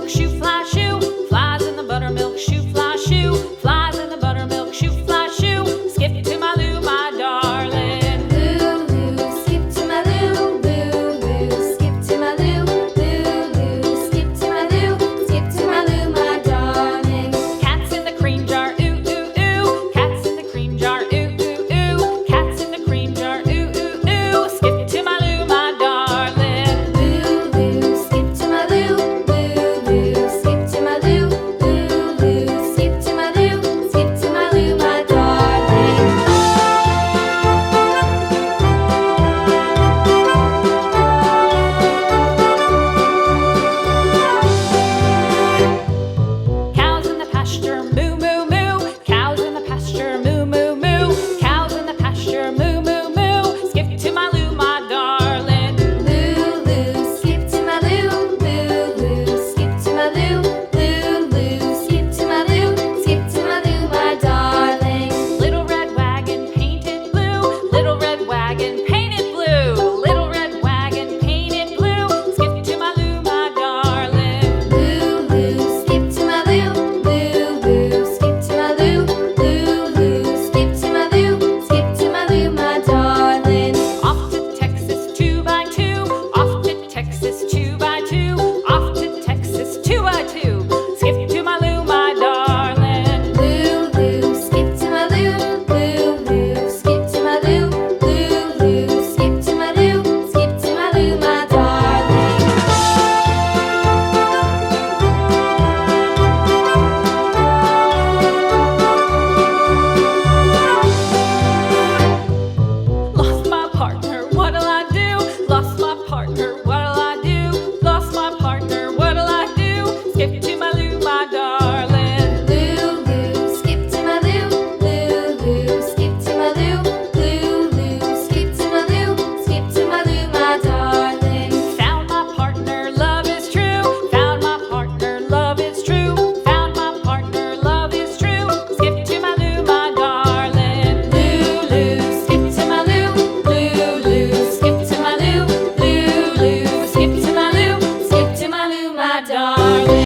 buttermilk shoe, fly shoe. Flies in the buttermilk shoe, fly shoe. Flies in the buttermilk shoe, fly shoe. Skip to my Lou, my darling. Lou, skip to my Lou, Lou, skip to my Lou, Lou, skip to my Lou, skip to my Lou, my darling. Cats in the cream jar, ooh, ooh, ooh. Cats in the cream jar, ooh, ooh, ooh. Cats in the cream jar, ooh, ooh, ooh. Skip to my Lou, my darling. Lou, skip to my Lou, Lou, skip to my Lou, Lou, skip to my Lou, skip to my Lou, my darling. Cows in the pasture, moo, moo, moo. Cows in the pasture, moo, moo, moo. Cows in the pasture, moo, moo, moo. Skip to my Lou, my darling. Lou, skip to my Lou, Lou, skip to my Lou, Lou, skip to my Lou, skip to my Lou, my darling. Little red wagon painted blue. Little red wagon painted blue. Little red wagon painted blue. Skip to my Lou, my darling. Lou, skip to my Lou, Lou, skip to my Lou, Lou, skip to my Lou, skip to my Lou, my darling. Off to Texas 2x2. Off to Texas 2x2. Off to Texas 2x2. Skip to my Lou, my darling. Lou, skip to my Lou, Lou, skip to my Lou, Lou, skip to my Lou, skip to my Lou, my darling. Lost my partner, what'll I do? Lost my partner, what'll I do? Lost my partner, what'll I do? Skip to my Lou, my darling. Lou, skip to my Lou, Lou, skip to my Lou, Lou, skip to my Lou, skip to my Lou, my darling. Found my partner, love is true. Found my partner, love is true. Found my partner, love is true. Skip to my Lou, my darling. Lou, skip to my Lou, Lou, skip to my Lou, Lou, skip to my Lou, skip to my Lou, my darling.